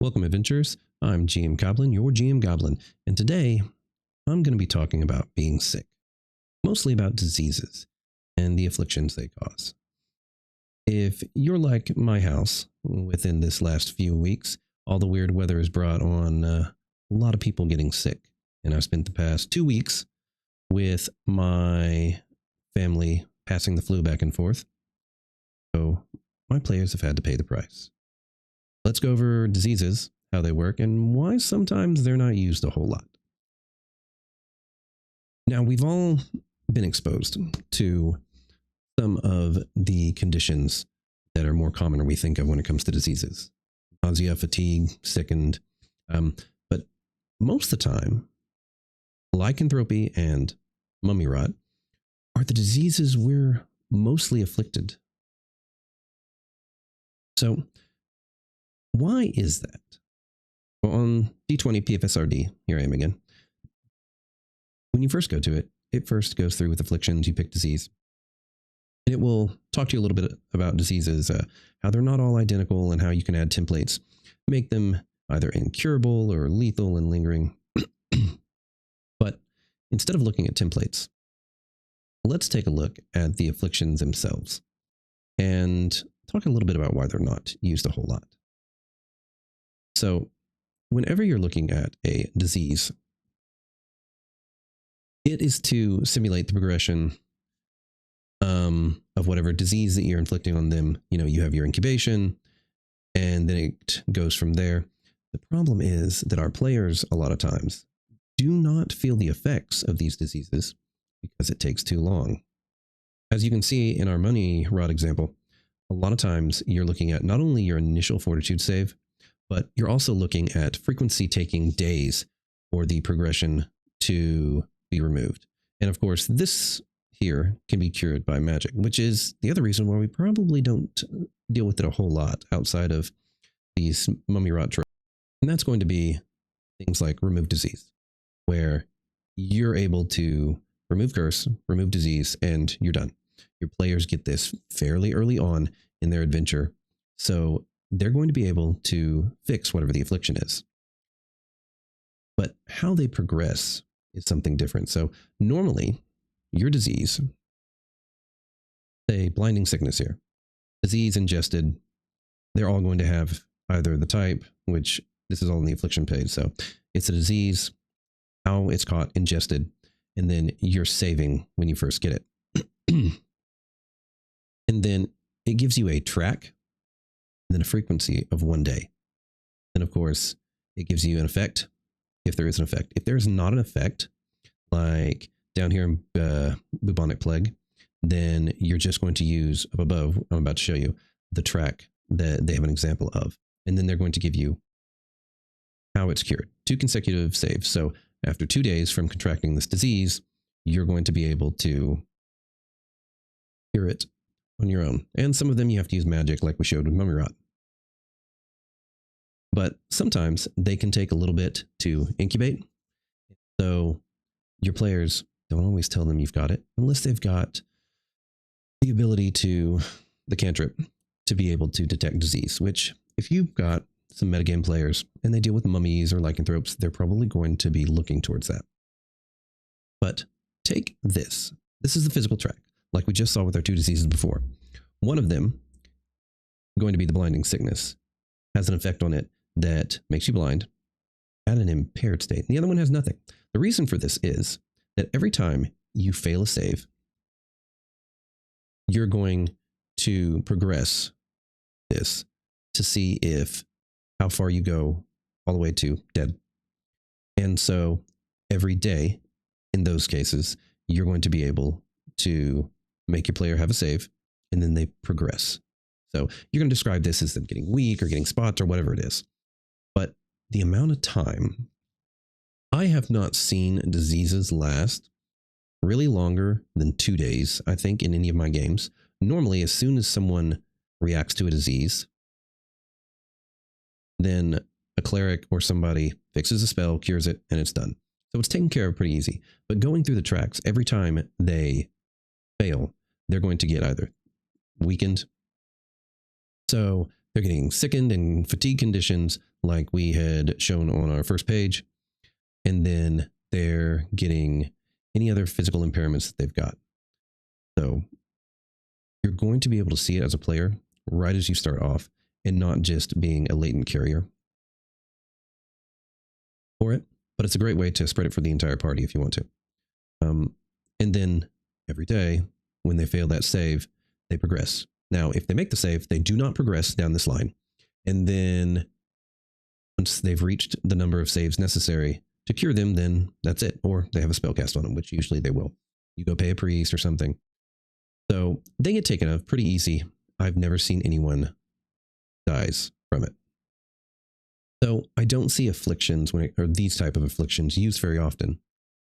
Welcome, adventurers. I'm GM Goblin, your GM Goblin, and today I'm going to be talking about being sick, mostly about diseases and the afflictions they cause. If you're like my house, within this last few weeks, all the weird weather has brought on a lot of people getting sick, and I've spent the past 2 weeks with my family passing the flu back and forth, so my players have had to pay the price. Let's go over diseases, how they work, and why sometimes they're not used a whole lot. Now, we've all been exposed to some of the conditions that are more common or we think of when it comes to diseases. Nausea, fatigue, sickened. But most of the time, lycanthropy and mummy rot are the diseases we're mostly afflicted. So, why is that? Well, on D20 PFSRD, here I am again. When you first go to it, it first goes through with afflictions, you pick disease. And it will talk to you a little bit about diseases, how they're not all identical and how you can add templates, make them either incurable or lethal and lingering. But instead of looking at templates, let's take a look at the afflictions themselves and talk a little bit about why they're not used a whole lot. So whenever you're looking at a disease, it is to simulate the progression of whatever disease that you're inflicting on them. You know, you have your incubation and then it goes from there. The problem is that our players a lot of times do not feel the effects of these diseases because it takes too long. As you can see in our money rod example, a lot of times you're looking at not only your initial fortitude save, but you're also looking at frequency taking days for the progression to be removed. And of course, this here can be cured by magic, which is the other reason why we probably don't deal with it a whole lot outside of these mummy rot tropes. And that's going to be things like remove disease, where you're able to remove curse, remove disease, and you're done. Your players get this fairly early on in their adventure, so they're going to be able to fix whatever the affliction is. But how they progress is something different. So normally, your disease, say blinding sickness here, disease ingested, they're all going to have either the type, which this is all in the affliction page. So it's a disease, how it's caught, ingested, and then you're saving when you first get it. And then it gives you a track and then a frequency of 1 day. And of course, it gives you an effect if there is an effect. If there's not an effect, like down here in bubonic plague, then you're just going to use up above, I'm about to show you, the track that they have an example of. And then they're going to give you how it's cured. 2 consecutive saves. So after 2 days from contracting this disease, you're going to be able to cure it on your own. And some of them you have to use magic like we showed with mummy rot. But sometimes they can take a little bit to incubate. So your players don't always tell them you've got it unless they've got the ability to, the cantrip, to be able to detect disease, which if you've got some metagame players and they deal with mummies or lycanthropes, they're probably going to be looking towards that. But take this. This is the physical track, like we just saw with our 2 diseases before. One of them, going to be the blinding sickness, has an effect on it that makes you blind at an impaired state. The other one has nothing. The reason for this is that every time you fail a save, you're going to progress this to see if how far you go all the way to dead. And so every day in those cases, you're going to be able to make your player have a save and then they progress. So you're going to describe this as them getting weak or getting spots or whatever it is. But the amount of time, I have not seen diseases last really longer than 2 days, I think, in any of my games. Normally, as soon as someone reacts to a disease, then a cleric or somebody fixes a spell, cures it, and it's done. So it's taken care of pretty easy. But going through the tracks, every time they fail, they're going to get either weakened. So they're getting sickened and fatigue conditions like we had shown on our first page. And then they're getting any other physical impairments that they've got. So you're going to be able to see it as a player right as you start off, and not just being a latent carrier for it. But it's a great way to spread it for the entire party if you want to. And then every day, when they fail that save, they progress. Now, if they make the save, they do not progress down this line. And then once they've reached the number of saves necessary to cure them, then that's it. Or they have a spell cast on them, which usually they will. You go pay a priest or something. So they get taken off pretty easy. I've never seen anyone dies from it. So I don't see afflictions or these type of afflictions used very often,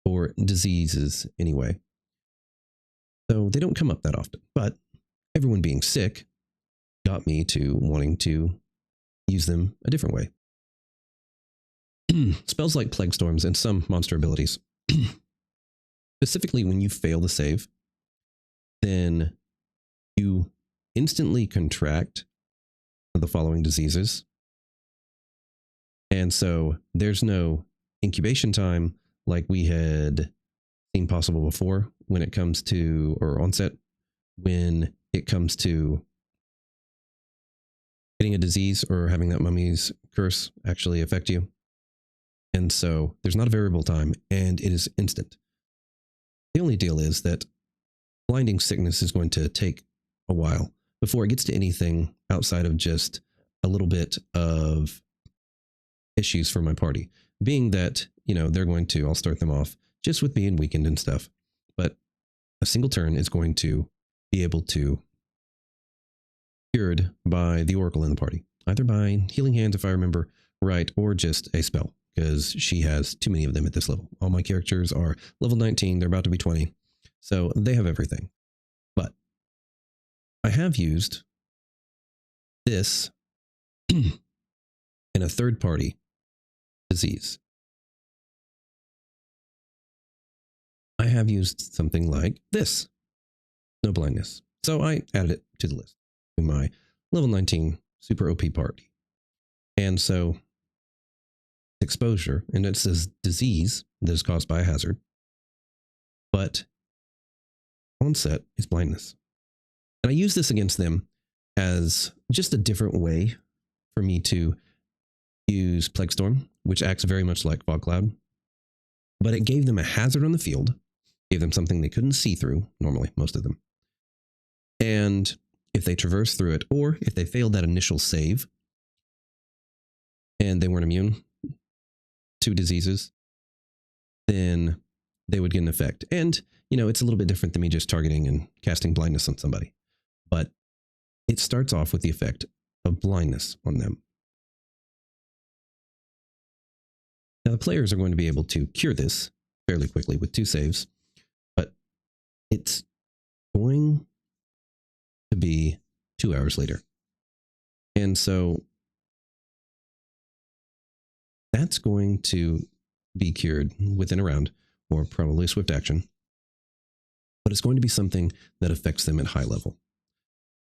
or diseases anyway. So they don't come up that often. But everyone being sick got me to wanting to use them a different way. Spells like Plague Storms and some monster abilities. Specifically, when you fail the save, then you instantly contract the following diseases. And so there's no incubation time like we had seen possible before when it comes to, or onset, when it comes to getting a disease or having that mummy's curse actually affect you. And so there's not a variable time, and it is instant. The only deal is that blinding sickness is going to take a while before it gets to anything outside of just a little bit of issues for my party. Being that, I'll start them off just with being weakened and stuff. But a single turn is going to be able to cured by the Oracle in the party, either by Healing Hands, if I remember right, or just a spell, because she has too many of them at this level. All my characters are level 19. They're about to be 20. So they have everything. But I have used this in a third party disease. I have used something like this. No blindness. So I added it to the list in my level 19 super OP party. And so exposure, and it's this disease that is caused by a hazard, but onset is blindness. And I use this against them as just a different way for me to use Plague Storm, which acts very much like Fog Cloud, but it gave them a hazard on the field, gave them something they couldn't see through, normally, most of them. And if they traverse through it, or if they failed that initial save and they weren't immune to diseases, then they would get an effect. And, it's a little bit different than me just targeting and casting blindness on somebody. But it starts off with the effect of blindness on them. Now, the players are going to be able to cure this fairly quickly with 2 saves, but it's going to be 2 hours later. And so that's going to be cured within a round, or probably a swift action. But it's going to be something that affects them at high level.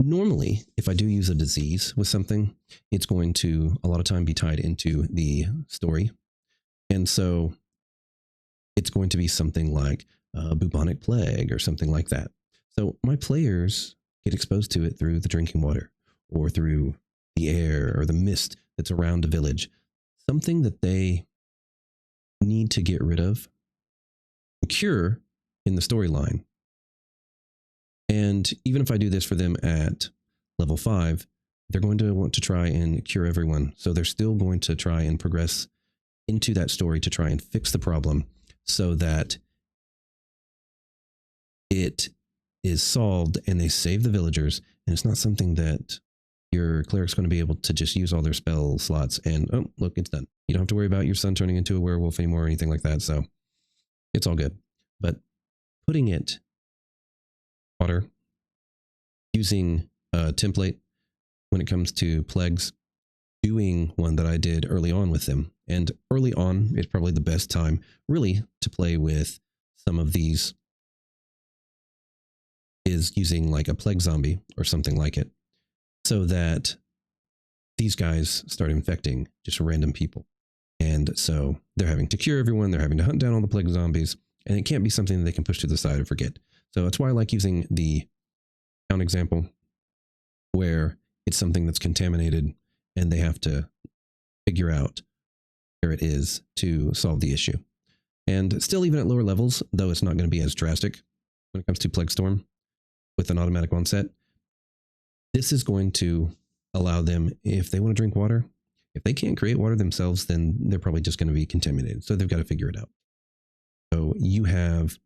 Normally, if I do use a disease with something, it's going to a lot of time be tied into the story. And so it's going to be something like a bubonic plague or something like that. So my players get exposed to it through the drinking water, or through the air or the mist that's around the village. Something that they need to get rid of, cure in the storyline. And even if I do this for them at level 5, they're going to want to try and cure everyone. So they're still going to try and progress into that story to try and fix the problem so that it is solved and they save the villagers. And it's not something that your cleric's going to be able to just use all their spell slots and, oh, look, it's done. You don't have to worry about your son turning into a werewolf anymore or anything like that. So it's all good. But putting it water, using a template when it comes to plagues, doing one that I did early on with them. And early on is probably the best time really to play with some of these, is using like a plague zombie or something like it, so that these guys start infecting just random people. And so they're having to cure everyone, they're having to hunt down all the plague zombies, and it can't be something that they can push to the side and forget. So that's why I like using the town example, where it's something that's contaminated and they have to figure out where it is to solve the issue. And still, even at lower levels, though it's not going to be as drastic when it comes to Plague Storm with an automatic onset, this is going to allow them, if they want to drink water, if they can't create water themselves, then they're probably just going to be contaminated. So they've got to figure it out. So you have,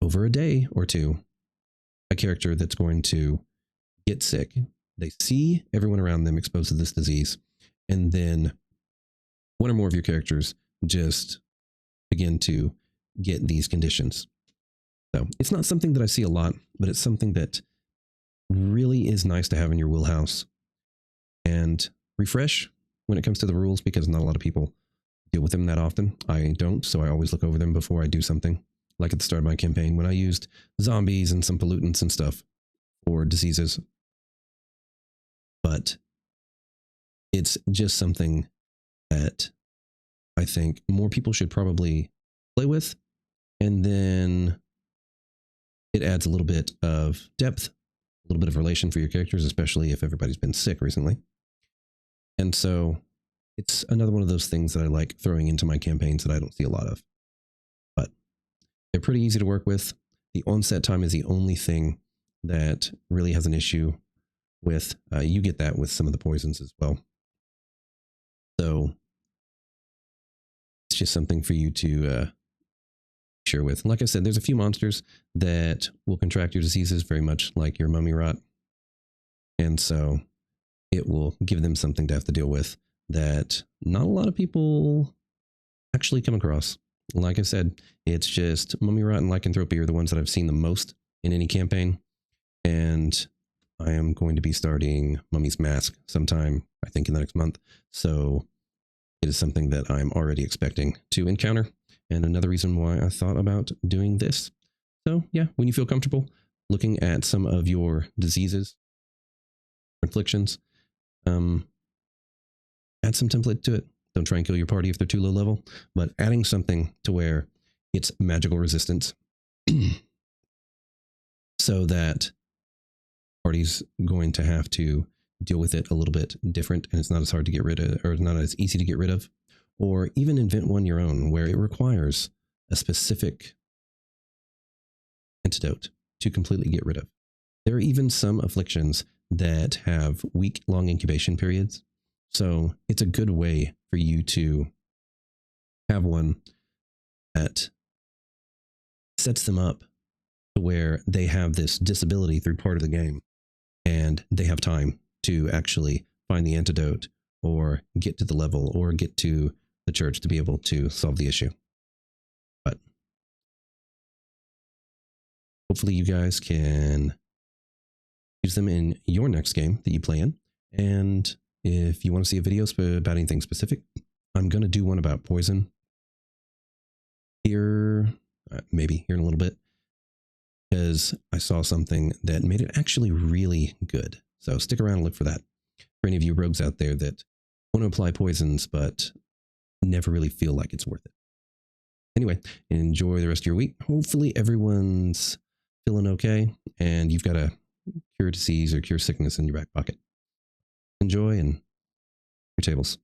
over a day or two, a character that's going to get sick. They see everyone around them exposed to this disease, and then one or more of your characters just begin to get these conditions. So it's not something that I see a lot, but it's something that really is nice to have in your wheelhouse. And refresh when it comes to the rules, because not a lot of people deal with them that often. I don't, so I always look over them before I do something. Like at the start of my campaign, when I used zombies and some pollutants and stuff for diseases. But it's just something that I think more people should probably play with. And then it adds a little bit of depth, a little bit of relation for your characters, especially if everybody's been sick recently. And so it's another one of those things that I like throwing into my campaigns that I don't see a lot of. But they're pretty easy to work with. The onset time is the only thing that really has an issue with. You get that with some of the poisons as well. So it's just something for you to share with. Like I said, there's a few monsters that will contract your diseases very much like your mummy rot. And so it will give them something to have to deal with that not a lot of people actually come across. Like I said, it's just mummy rot and lycanthropy are the ones that I've seen the most in any campaign. And I am going to be starting Mummy's Mask sometime, I think, in the next month. So it is something that I'm already expecting to encounter. And another reason why I thought about doing this. So yeah, when you feel comfortable looking at some of your diseases, afflictions, add some template to it. Don't try and kill your party if they're too low level, but adding something to where it's magical resistance so that party's going to have to deal with it a little bit different, and it's not as hard to get rid of, or not as easy to get rid of, or even invent one your own where it requires a specific antidote to completely get rid of. There are even some afflictions that have week-long incubation periods. So it's a good way for you to have one that sets them up to where they have this disability through part of the game and they have time to actually find the antidote or get to the level or get to the church to be able to solve the issue. But hopefully you guys can use them in your next game that you play in. And if you want to see a video about anything specific, I'm going to do one about poison here, maybe here in a little bit, because I saw something that made it actually really good. So stick around and look for that. For any of you rogues out there that want to apply poisons, but never really feel like it's worth it. Anyway, enjoy the rest of your week. Hopefully everyone's feeling okay and you've got a cure disease or cure sickness in your back pocket. Enjoy and your tables.